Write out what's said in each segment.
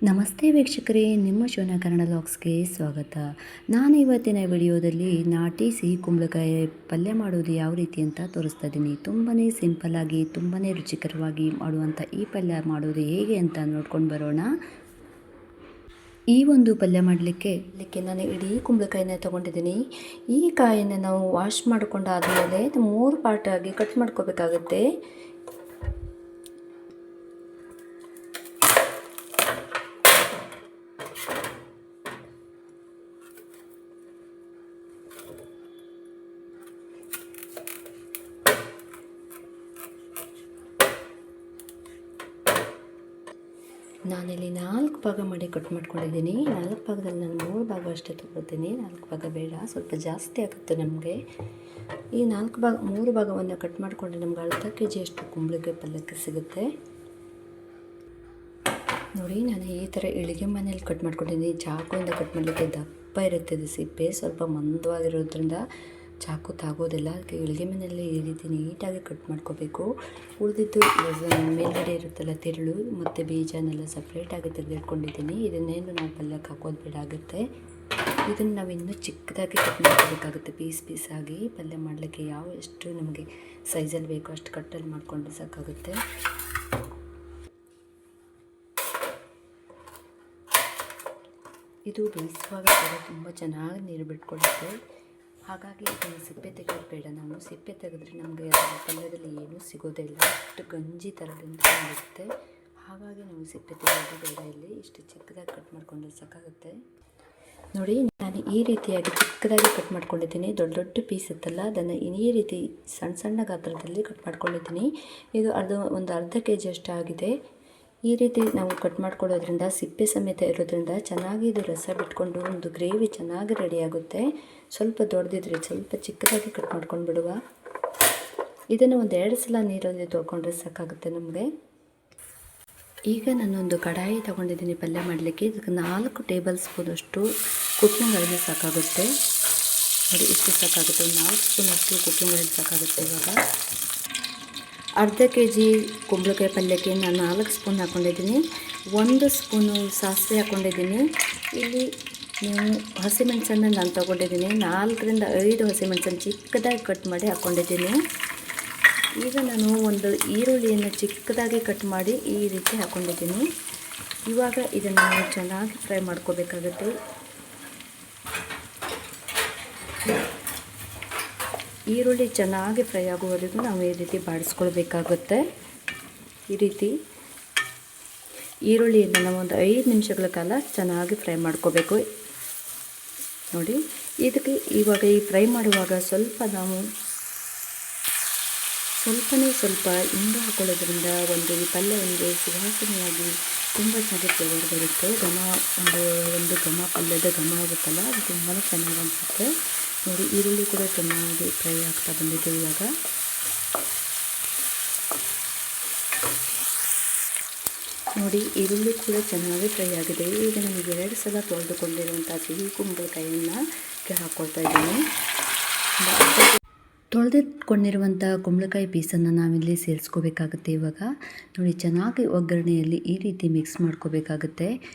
ನಮಸ್ತೆ ವೀಕ್ಷಕರೇ, ನಿಮ್ಮ ಶೋನ ಕನ್ನಡ ಲಾಗ್ಸ್ಗೆ ಸ್ವಾಗತ. ನಾನು ಇವತ್ತಿನ ವಿಡಿಯೋದಲ್ಲಿ ನಾಟಿ ಸಿಹಿ ಕುಂಬಳಕಾಯಿ ಪಲ್ಯ ಮಾಡೋದು ಯಾವ ರೀತಿ ಅಂತ ತೋರಿಸ್ತಾ ಇದ್ದೀನಿ. ತುಂಬಾ ಸಿಂಪಲ್ಲಾಗಿ ತುಂಬಾ ರುಚಿಕರವಾಗಿ ಮಾಡುವಂಥ ಈ ಪಲ್ಯ ಮಾಡೋದು ಹೇಗೆ ಅಂತ ನೋಡ್ಕೊಂಡು ಬರೋಣ. ಈ ಒಂದು ಪಲ್ಯ ಮಾಡಲಿಕ್ಕೆ ನಾನು ಇಡೀ ಕುಂಬಳಕಾಯಿನ ತೊಗೊಂಡಿದ್ದೀನಿ. ಈ ಕಾಯಿನ ನಾವು ವಾಶ್ ಮಾಡಿಕೊಂಡಾದಮೇಲೆ 3 ಪಾರ್ಟಾಗಿ ಕಟ್ ಮಾಡ್ಕೋಬೇಕಾಗುತ್ತೆ. ನಾನಿಲ್ಲಿ 4 ಭಾಗ ಮಾಡಿ ಕಟ್ ಮಾಡ್ಕೊಂಡಿದ್ದೀನಿ. 4 ಭಾಗದಲ್ಲಿ ನಾನು 3 ಭಾಗ ಅಷ್ಟೇ ತೊಗೊಳ್ತೀನಿ. 4 ಭಾಗ ಬೇಡ, ಸ್ವಲ್ಪ ಜಾಸ್ತಿ ಆಗುತ್ತೆ ನಮಗೆ. ಈ 3 ಭಾಗವನ್ನು ಕಟ್ ಮಾಡಿಕೊಂಡ್ರೆ ನಮ್ಗೆ ಅರ್ಧ kg ಅಷ್ಟು ಕುಂಬಳಕಾಯಿ ಪಲ್ಯಕ್ಕೆ ಸಿಗುತ್ತೆ. ನೋಡಿ, ನಾನು ಈ ಥರ ಇಳಿಗೆ ಮನೇಲಿ ಕಟ್ ಮಾಡ್ಕೊಂಡಿದ್ದೀನಿ. ಚಾಕುವಿಂದ ಕಟ್ ಮಾಡಲಿಕ್ಕೆ ದಪ್ಪ ಇರುತ್ತೆ ಇದು ಸಿಪ್ಪೆ, ಸ್ವಲ್ಪ ಮಂದವಾಗಿರೋದ್ರಿಂದ ಚಾಕು ತಾಗೋದಿಲ್ಲ. ಅದಕ್ಕೆ ಇಳಿಗೆ ಮನೆಯಲ್ಲಿ ಈ ರೀತಿ ನೀಟಾಗಿ ಕಟ್ ಮಾಡ್ಕೋಬೇಕು. ಉಳಿದಿದ್ದು ಮೇಲ್ಗಡೆ ಇರುತ್ತಲ್ಲ ತಿರುಳು ಮತ್ತು ಬೀಜನೆಲ್ಲ ಸಪ್ರೇಟಾಗಿ ತೆಗೆದಿಟ್ಕೊಂಡಿದ್ದೀನಿ. ಇದನ್ನೇನು ನಾವು ಪಲ್ಯಕ್ಕೆ ಹಾಕೋದು ಬೇಡಾಗುತ್ತೆ. ಇದನ್ನು ನಾವು ಇನ್ನೂ ಚಿಕ್ಕದಾಗಿ ಕಟ್ ಮಾಡ್ಕೋಬೇಕಾಗುತ್ತೆ. ಪೀಸಾಗಿ ಪಲ್ಯ ಮಾಡಲಿಕ್ಕೆ ಎಷ್ಟು ನಮಗೆ ಸೈಜಲ್ಲಿ ಬೇಕೋ ಅಷ್ಟು ಕಟ್ಟಲ್ಲಿ ಮಾಡಿಕೊಂಡ್ರೆ ಸಾಕಾಗುತ್ತೆ. ಇದು ಬೇಯಿಸುವಾಗ ಕೂಡ ತುಂಬ ಚೆನ್ನಾಗಿ ನೀರು ಬಿಟ್ಕೊಳ್ಳುತ್ತೆ. ಹಾಗಾಗಿ ಇದನ್ನು ಸಿಪ್ಪೆ ತೆಗೆಯೋದು ಬೇಡ. ನಾವು ಸಿಪ್ಪೆ ತೆಗೆದ್ರೆ ನಮಗೆ ಪಲ್ಯದಲ್ಲಿ ಏನೂ ಸಿಗೋದೇ ಇಲ್ಲ, ಅಷ್ಟು ಗಂಜಿ ಥರ ಇರುತ್ತೆ. ಹಾಗಾಗಿ ನಾವು ಸಿಪ್ಪೆ ತೆಗೆಯೋದು ಬೇಡ. ಇಲ್ಲಿ ಇಷ್ಟು ಚಿಕ್ಕದಾಗಿ ಕಟ್ ಮಾಡ್ಕೊಂಡ್ರೆ ಸಾಕಾಗುತ್ತೆ. ನೋಡಿ, ನಾನು ಈ ರೀತಿಯಾಗಿ ಚಿಕ್ಕದಾಗಿ ಕಟ್ ಮಾಡ್ಕೊಂಡಿದ್ದೀನಿ. ದೊಡ್ಡ ದೊಡ್ಡ ಪೀಸ್ ಇತ್ತಲ್ಲ, ಅದನ್ನು ಈ ರೀತಿ ಸಣ್ಣ ಸಣ್ಣ ಗಾತ್ರದಲ್ಲಿ ಕಟ್ ಮಾಡ್ಕೊಂಡಿದ್ದೀನಿ. ಇದು ಒಂದು ಅರ್ಧ kg ಅಷ್ಟು ಆಗಿದೆ. ಈ ರೀತಿ ನಾವು ಕಟ್ ಮಾಡ್ಕೊಳ್ಳೋದ್ರಿಂದ ಸಿಪ್ಪೆ ಸಮೇತ ಇರೋದ್ರಿಂದ ಚೆನ್ನಾಗಿ ಇದು ರಸ ಬಿಟ್ಕೊಂಡು ಒಂದು ಗ್ರೇವಿ ಚೆನ್ನಾಗಿ ರೆಡಿಯಾಗುತ್ತೆ. ಸ್ವಲ್ಪ ದೊಡ್ಡದಿದ್ರೆ ಸ್ವಲ್ಪ ಚಿಕ್ಕದಾಗಿ ಕಟ್ ಮಾಡ್ಕೊಂಡು ಬಿಡುವ. ಇದನ್ನು ಒಂದು 2 ಸಲ ನೀರಲ್ಲಿ ತೊಳ್ಕೊಂಡ್ರೆ ಸಾಕಾಗುತ್ತೆ ನಮಗೆ. ಈಗ ನಾನೊಂದು ಕಡಾಯಿ ತೊಗೊಂಡಿದ್ದೀನಿ ಪಲ್ಯ ಮಾಡಲಿಕ್ಕೆ. ಇದಕ್ಕೆ 4 ಟೇಬಲ್ ಸ್ಪೂನ್ ಅಷ್ಟು ಕುಕ್ಕಿಂಗ್ ಆಯಿಲ್ ಸಾಕಾಗುತ್ತೆ. ನೋಡಿ, ಇಷ್ಟು ಸಾಕಾಗುತ್ತೆ. ಒಂದು 4 ಸ್ಪೂನ್ ಅಷ್ಟು ಕುಕ್ಕಿಂಗ್ ಆಯಿಲ್ ಸಾಕಾಗುತ್ತೆ. ಇವಾಗ ಅರ್ಧ kg ಕುಂಬಳಕಾಯಿ ಪಲ್ಯಕ್ಕೆ ನಾನು 4 ಸ್ಪೂನ್ ಹಾಕ್ಕೊಂಡಿದ್ದೀನಿ. 1 ಸ್ಪೂನು ಸಾಸಿವೆ ಹಾಕ್ಕೊಂಡಿದ್ದೀನಿ. ಇಲ್ಲಿ ನೀವು ಹಸಿಮೆಣಸನ್ನು ನಾನು ತೊಗೊಂಡಿದ್ದೀನಿ. 4 ರಿಂದ 5 ಹಸಿಮೆಣಸನ್ನು ಚಿಕ್ಕದಾಗಿ ಕಟ್ ಮಾಡಿ ಹಾಕ್ಕೊಂಡಿದ್ದೀನಿ. ಈಗ ನಾನು ಒಂದು ಈರುಳ್ಳಿಯನ್ನು ಚಿಕ್ಕದಾಗಿ ಕಟ್ ಮಾಡಿ ಈ ರೀತಿ ಹಾಕ್ಕೊಂಡಿದ್ದೀನಿ. ಇವಾಗ ಇದನ್ನು ಚೆನ್ನಾಗಿ ಫ್ರೈ ಮಾಡ್ಕೋಬೇಕಾಗುತ್ತೆ. ಈರುಳ್ಳಿ ಚೆನ್ನಾಗಿ ಫ್ರೈ ಆಗುವವರೆಗೂ ನಾವು ಈ ರೀತಿ ಬಾಡಿಸ್ಕೊಳ್ಬೇಕಾಗುತ್ತೆ. ಈ ರೀತಿ ಈರುಳ್ಳಿಯನ್ನು ನಾವು ಒಂದು 5 ನಿಮಿಷಗಳ ಕಾಲ ಚೆನ್ನಾಗಿ ಫ್ರೈ ಮಾಡ್ಕೋಬೇಕು. ನೋಡಿ, ಇದಕ್ಕೆ ಇವಾಗ ಈ ಫ್ರೈ ಮಾಡುವಾಗ ಸ್ವಲ್ಪ ಇಂಗು ಹಾಕೊಳ್ಳೋದ್ರಿಂದ ಈ ಪಲ್ಯ ಸುವಾಸನೆಯಾಗಿ ತುಂಬ ಚೆನ್ನಾಗಿ ಫ್ಲೇವರ್ ಬರುತ್ತೆ. ಒಂದು ಘಮ ಪಲ್ಯದ ಘಮ ಇರುತ್ತಲ್ಲ, ಅದು ತುಂಬಾ ಚೆನ್ನಾಗಿ ಅನಿಸುತ್ತೆ. ನೋಡಿ, ಈರುಳ್ಳಿ ಕೂಡ ಚೆನ್ನಾಗಿ ಫ್ರೈ ಆಗ್ತಾ ಬಂದಿದೆ. ಇವಾಗ ನೋಡಿ, ಈರುಳ್ಳಿ ಕೂಡ ಚೆನ್ನಾಗಿ ಫ್ರೈ ಆಗಿದೆ. ಈಗ ನಮಗೆ 2 ಸಲ ತೊಳೆದುಕೊಂಡಿರುವಂಥ ಸಿಹಿ ಕುಂಬಳಕಾಯಿಯನ್ನು ಹಾಕ್ಕೊಳ್ತಾ ಇದ್ದೀನಿ. ತೊಳೆದಿಟ್ಕೊಂಡಿರುವಂಥ ಕುಂಬಳಕಾಯಿ ಪೀಸನ್ನು ನಾವಿಲ್ಲಿ ಸೇರಿಸ್ಕೋಬೇಕಾಗುತ್ತೆ. ಇವಾಗ ನೋಡಿ, ಚೆನ್ನಾಗಿ ಒಗ್ಗರಣೆಯಲ್ಲಿ ಈ ರೀತಿ ಮಿಕ್ಸ್ ಮಾಡ್ಕೋಬೇಕಾಗುತ್ತೆ.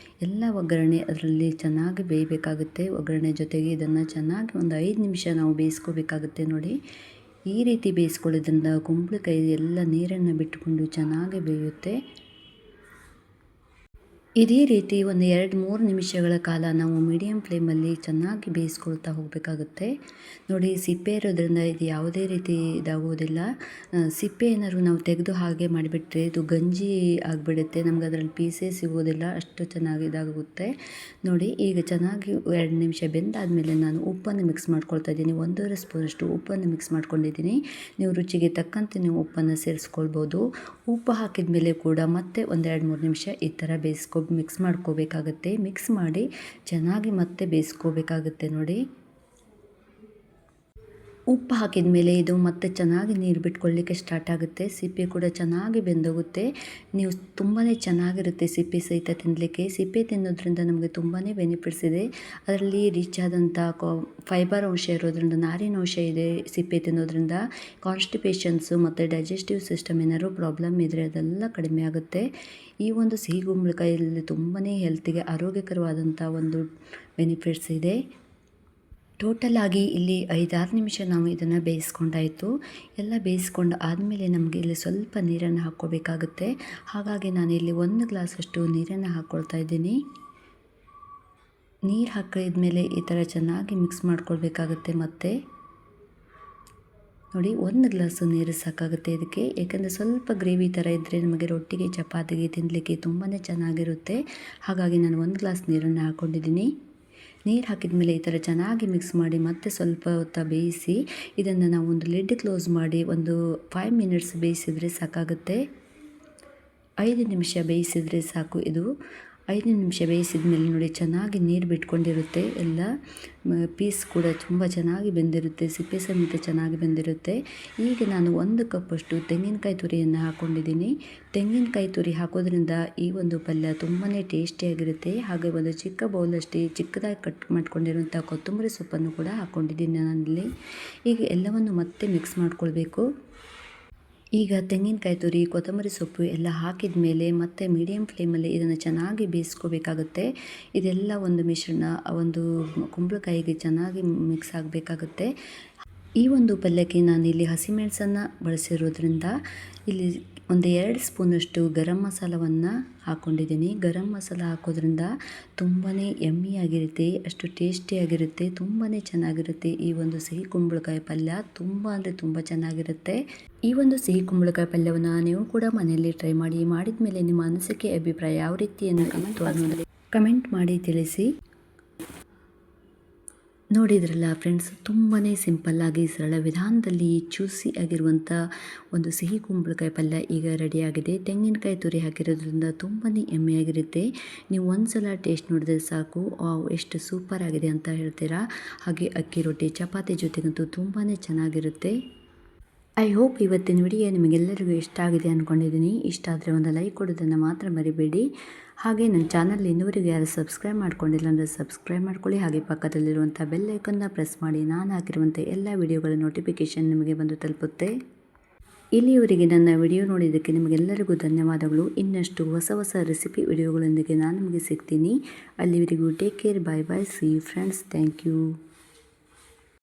ಎಲ್ಲ ಒಗ್ಗರಣೆ ಅದರಲ್ಲಿ ಚೆನ್ನಾಗಿ ಬೇಯಬೇಕಾಗುತ್ತೆ. ಒಗ್ಗರಣೆ ಜೊತೆಗೆ ಇದನ್ನು ಚೆನ್ನಾಗಿ ಒಂದು 5 ನಿಮಿಷ ನಾವು ಬೇಯಿಸ್ಕೋಬೇಕಾಗುತ್ತೆ. ನೋಡಿ, ಈ ರೀತಿ ಬೇಯಿಸ್ಕೊಳ್ಳೋದ್ರಿಂದ ಕುಂಬಳಕಾಯಿ ಎಲ್ಲ ನೀರನ್ನು ಬಿಟ್ಟುಕೊಂಡು ಚೆನ್ನಾಗಿ ಬೇಯುತ್ತೆ. ಇದೇ ರೀತಿ ಒಂದು 2-3 ನಿಮಿಷಗಳ ಕಾಲ ನಾವು ಮೀಡಿಯಮ್ ಫ್ಲೇಮಲ್ಲಿ ಚೆನ್ನಾಗಿ ಬೇಯಿಸ್ಕೊಳ್ತಾ ಹೋಗಬೇಕಾಗುತ್ತೆ. ನೋಡಿ, ಸಿಪ್ಪೆ ಇರೋದ್ರಿಂದ ಇದು ಯಾವುದೇ ರೀತಿ ಇದಾಗೋದಿಲ್ಲ. ಸಿಪ್ಪೆ ಏನಾದ್ರು ನಾವು ತೆಗೆದು ಹಾಗೆ ಮಾಡಿಬಿಟ್ರೆ ಇದು ಗಂಜಿ ಆಗಿಬಿಡುತ್ತೆ. ನಮ್ಗೆ ಅದರಲ್ಲಿ ಪೀಸೇ ಸಿಗೋದಿಲ್ಲ, ಅಷ್ಟು ಚೆನ್ನಾಗಿ ಇದಾಗುತ್ತೆ. ನೋಡಿ, ಈಗ ಚೆನ್ನಾಗಿ 2 ನಿಮಿಷ ಬೆಂದಾದಮೇಲೆ ನಾನು ಉಪ್ಪನ್ನು ಮಿಕ್ಸ್ ಮಾಡ್ಕೊಳ್ತಾ ಇದ್ದೀನಿ. 1.5 ಸ್ಪೂನಷ್ಟು ಉಪ್ಪನ್ನು ಮಿಕ್ಸ್ ಮಾಡ್ಕೊಂಡಿದ್ದೀನಿ. ನೀವು ರುಚಿಗೆ ತಕ್ಕಂತೆ ನೀವು ಉಪ್ಪನ್ನು ಸೇರಿಸ್ಕೊಳ್ಬೋದು. ಉಪ್ಪು ಹಾಕಿದ ಮೇಲೆ ಕೂಡ ಮತ್ತೆ ಒಂದು 2-3 ನಿಮಿಷ ಈ ಥರ ಮಿಕ್ಸ್ ಮಾಡ್ಕೋಬೇಕಾಗತ್ತೆ. ಮಿಕ್ಸ್ ಮಾಡಿ ಚೆನ್ನಾಗಿ ಮತ್ತೆ ಬೇಯಿಸ್ಕೋಬೇಕಾಗುತ್ತೆ. ನೋಡಿ, ಉಪ್ಪು ಹಾಕಿದ ಮೇಲೆ ಇದು ಮತ್ತೆ ಚೆನ್ನಾಗಿ ನೀರು ಬಿಟ್ಕೊಳ್ಳಿಕ್ಕೆ ಸ್ಟಾರ್ಟ್ ಆಗುತ್ತೆ. ಸಿಪ್ಪೆ ಕೂಡ ಚೆನ್ನಾಗಿ ಬೆಂದೋಗುತ್ತೆ. ನೀವು ತುಂಬಾ ಚೆನ್ನಾಗಿರುತ್ತೆ ಸಿಪ್ಪೆ ಸಹಿತ ತಿನ್ನಲಿಕ್ಕೆ. ಸಿಪ್ಪೆ ತಿನ್ನೋದ್ರಿಂದ ನಮಗೆ ತುಂಬಾ ಬೆನಿಫಿಟ್ಸ್ ಇದೆ. ಅದರಲ್ಲಿ ರಿಚ್ ಆದಂಥ ಫೈಬರ್ ಅಂಶ ಇರೋದ್ರಿಂದ, ನಾರಿನ ಅಂಶ ಇದೆ ಸಿಪ್ಪೆ ತಿನ್ನೋದ್ರಿಂದ. ಕಾನ್ಸ್ಟಿಪೇಷನ್ಸು ಮತ್ತು ಡೈಜೆಸ್ಟಿವ್ ಸಿಸ್ಟಮ್ ಏನಾದ್ರು ಪ್ರಾಬ್ಲಮ್ ಇದ್ದರೆ ಅದೆಲ್ಲ ಕಡಿಮೆ ಆಗುತ್ತೆ. ಈ ಒಂದು ಸಿಹಿ ಕುಂಬಳಕಾಯಲ್ಲಿ ತುಂಬಾ ಹೆಲ್ತಿಗೆ ಆರೋಗ್ಯಕರವಾದಂಥ ಒಂದು ಬೆನಿಫಿಟ್ಸ್ ಇದೆ. ಟೋಟಲ್ ಆಗಿ ಇಲ್ಲಿ 5-6 ನಿಮಿಷ ನಾವು ಇದನ್ನು ಬೇಯಿಸ್ಕೊಂಡಾಯಿತು. ಎಲ್ಲ ಬೇಯಿಸ್ಕೊಂಡು ಆದಮೇಲೆ ನಮಗೆ ಇಲ್ಲಿ ಸ್ವಲ್ಪ ನೀರನ್ನು ಹಾಕ್ಕೋಬೇಕಾಗುತ್ತೆ. ಹಾಗಾಗಿ ನಾನು ಇಲ್ಲಿ 1 ಗ್ಲಾಸಷ್ಟು ನೀರನ್ನು ಹಾಕ್ಕೊಳ್ತಾ ಇದ್ದೀನಿ. ನೀರು ಹಾಕಿದ ಮೇಲೆ ಈ ಥರ ಚೆನ್ನಾಗಿ ಮಿಕ್ಸ್ ಮಾಡ್ಕೊಳ್ಬೇಕಾಗುತ್ತೆ. ಮತ್ತು ನೋಡಿ 1 ಗ್ಲಾಸು ನೀರು ಸಾಕಾಗುತ್ತೆ ಇದಕ್ಕೆ. ಏಕೆಂದರೆ ಸ್ವಲ್ಪ ಗ್ರೇವಿ ಥರ ಇದ್ದರೆ ನಮಗೆ ರೊಟ್ಟಿಗೆ ಚಪಾತಿಗೆ ತಿನ್ನಲಿಕ್ಕೆ ತುಂಬಾ ಚೆನ್ನಾಗಿರುತ್ತೆ. ಹಾಗಾಗಿ ನಾನು 1 ಗ್ಲಾಸ್ ನೀರನ್ನು ಹಾಕ್ಕೊಂಡಿದ್ದೀನಿ. ನೀರು ಹಾಕಿದ ಮೇಲೆ ಈ ಥರ ಚೆನ್ನಾಗಿ ಮಿಕ್ಸ್ ಮಾಡಿ ಮತ್ತೆ ಸ್ವಲ್ಪ ಹೊತ್ತು ಬೇಯಿಸಿ ಇದನ್ನು ನಾವು ಒಂದು ಲಿಡ್ ಕ್ಲೋಸ್ ಮಾಡಿ ಒಂದು 5 ಮಿನಿಟ್ಸ್ ಬೇಯಿಸಿದರೆ ಸಾಕಾಗುತ್ತೆ. 5 ನಿಮಿಷ ಬೇಯಿಸಿದರೆ ಸಾಕು. ಇದು 5 ನಿಮಿಷ ಬೇಯಿಸಿದ ಮೇಲೆ ನೋಡಿ ಚೆನ್ನಾಗಿ ನೀರು ಬಿಟ್ಕೊಂಡಿರುತ್ತೆ. ಎಲ್ಲ ಪೀಸ್ ಕೂಡ ತುಂಬ ಚೆನ್ನಾಗಿ ಬೆಂದಿರುತ್ತೆ, ಸಿಪ್ಪೆ ಸಮೇತ ಚೆನ್ನಾಗಿ ಬೆಂದಿರುತ್ತೆ. ಈಗ ನಾನು 1 ಕಪ್ಪಷ್ಟು ತೆಂಗಿನಕಾಯಿ ತುರಿಯನ್ನು ಹಾಕ್ಕೊಂಡಿದ್ದೀನಿ. ತೆಂಗಿನಕಾಯಿ ತುರಿ ಹಾಕೋದ್ರಿಂದ ಈ ಒಂದು ಪಲ್ಯ ತುಂಬಾ ಟೇಸ್ಟಿಯಾಗಿರುತ್ತೆ. ಹಾಗೆ ಒಂದು ಚಿಕ್ಕ ಬೌಲಷ್ಟು ಚಿಕ್ಕದಾಗಿ ಕಟ್ ಮಾಡ್ಕೊಂಡಿರುವಂಥ ಕೊತ್ತಂಬರಿ ಸೊಪ್ಪನ್ನು ಕೂಡ ಹಾಕ್ಕೊಂಡಿದ್ದೀನಿ ನಾನಲ್ಲಿ. ಈಗ ಎಲ್ಲವನ್ನು ಮತ್ತೆ ಮಿಕ್ಸ್ ಮಾಡ್ಕೊಳ್ಬೇಕು. ಈಗ ತೆಂಗಿನಕಾಯಿ ತುರಿ, ಕೊತ್ತಂಬರಿ ಸೊಪ್ಪು ಎಲ್ಲ ಹಾಕಿದ ಮೇಲೆ ಮತ್ತೆ ಮೀಡಿಯಮ್ ಫ್ಲೇಮಲ್ಲಿ ಇದನ್ನು ಚೆನ್ನಾಗಿ ಬೇಯಿಸ್ಕೋಬೇಕಾಗುತ್ತೆ. ಇದೆಲ್ಲ ಒಂದು ಮಿಶ್ರಣ ಒಂದು ಕುಂಬಳಕಾಯಿಗೆ ಚೆನ್ನಾಗಿ ಮಿಕ್ಸ್ ಆಗಬೇಕಾಗುತ್ತೆ. ಈ ಒಂದು ಪಲ್ಯಕ್ಕೆ ನಾನಿಲ್ಲಿ ಹಸಿಮೆಣಸನ್ನು ಬಳಸಿರೋದ್ರಿಂದ ಇಲ್ಲಿ ಒಂದು 2 ಸ್ಪೂನಷ್ಟು ಗರಂ ಮಸಾಲವನ್ನು ಹಾಕ್ಕೊಂಡಿದ್ದೀನಿ. ಗರಂ ಮಸಾಲ ಹಾಕೋದ್ರಿಂದ ತುಂಬಾ ಯಮ್ಮಿಯಾಗಿರುತ್ತೆ, ಅಷ್ಟು ಟೇಸ್ಟಿಯಾಗಿರುತ್ತೆ, ತುಂಬಾ ಚೆನ್ನಾಗಿರುತ್ತೆ. ಈ ಒಂದು ಸಿಹಿ ಕುಂಬಳಕಾಯಿ ಪಲ್ಯ ತುಂಬ ಅಂದರೆ ತುಂಬ ಚೆನ್ನಾಗಿರುತ್ತೆ. ಈ ಒಂದು ಸಿಹಿ ಕುಂಬಳಕಾಯಿ ಪಲ್ಯವನ್ನು ನೀವು ಕೂಡ ಮನೆಯಲ್ಲಿ ಟ್ರೈ ಮಾಡಿ. ಮಾಡಿದ ಮೇಲೆ ನಿಮ್ಮ ಅನಿಸಿಕೆ ಅಭಿಪ್ರಾಯ ಯಾವ ರೀತಿಯನ್ನು ಕಮೆಂಟ್ ಮಾಡಿ ತಿಳಿಸಿ. ನೋಡಿದ್ರಲ್ಲ ಫ್ರೆಂಡ್ಸ್, ತುಂಬಾ ಸಿಂಪಲ್ಲಾಗಿ ಸರಳ ವಿಧಾನದಲ್ಲಿ ಜ್ಯೂಸಿ ಆಗಿರುವಂಥ ಒಂದು ಸಿಹಿ ಕುಂಬಳಕಾಯಿ ಪಲ್ಯ ಈಗ ರೆಡಿಯಾಗಿದೆ. ತೆಂಗಿನಕಾಯಿ ತುರಿ ಹಾಕಿರೋದ್ರಿಂದ ತುಂಬಾ ಯಮ್ಮಿಯಾಗಿರುತ್ತೆ. ನೀವು ಒಂದು ಸಲ ಟೇಸ್ಟ್ ನೋಡಿದ್ರೆ ಸಾಕು, ಎಷ್ಟು ಸೂಪರ್ ಆಗಿದೆ ಅಂತ ಹೇಳ್ತೀರಾ. ಹಾಗೆ ಅಕ್ಕಿ ರೊಟ್ಟಿ ಚಪಾತಿ ಜೊತೆಗಂತೂ ತುಂಬಾ ಚೆನ್ನಾಗಿರುತ್ತೆ. ಐ ಹೋಪ್ ಇವತ್ತಿನ ವಿಡಿಯೋ ನಿಮಗೆಲ್ಲರಿಗೂ ಇಷ್ಟ ಆಗಿದೆ ಅಂದ್ಕೊಂಡಿದ್ದೀನಿ. ಇಷ್ಟ ಆದರೆ ಒಂದು ಲೈಕ್ ಕೊಡೋದನ್ನು ಮಾತ್ರ ಮರಿಬೇಡಿ. ಹಾಗೆ ನನ್ನ ಚಾನಲ್ ಇನ್ನೂವರೆಗೂ ಯಾರು ಸಬ್ಸ್ಕ್ರೈಬ್ ಮಾಡ್ಕೊಂಡಿಲ್ಲ ಅಂದರೆ ಸಬ್ಸ್ಕ್ರೈಬ್ ಮಾಡ್ಕೊಳ್ಳಿ. ಹಾಗೆ ಪಕ್ಕದಲ್ಲಿರುವಂಥ ಬೆಲ್ ಐಕನ್ನ ಪ್ರೆಸ್ ಮಾಡಿ. ನಾನು ಹಾಕಿರುವಂಥ ಎಲ್ಲ ವಿಡಿಯೋಗಳ ನೋಟಿಫಿಕೇಷನ್ ನಿಮಗೆ ಬಂದು ತಲುಪುತ್ತೆ. ಇಲ್ಲಿಯವರೆಗೆ ನನ್ನ ವಿಡಿಯೋ ನೋಡಿದ್ದಕ್ಕೆ ನಿಮಗೆಲ್ಲರಿಗೂ ಧನ್ಯವಾದಗಳು. ಇನ್ನಷ್ಟು ಹೊಸ ಹೊಸ ರೆಸಿಪಿ ವಿಡಿಯೋಗಳೊಂದಿಗೆ ನಾನು ನಿಮಗೆ ಸಿಗ್ತೀನಿ. ಅಲ್ಲಿವರೆಗೂ take care, bye bye, see you friends, thank you.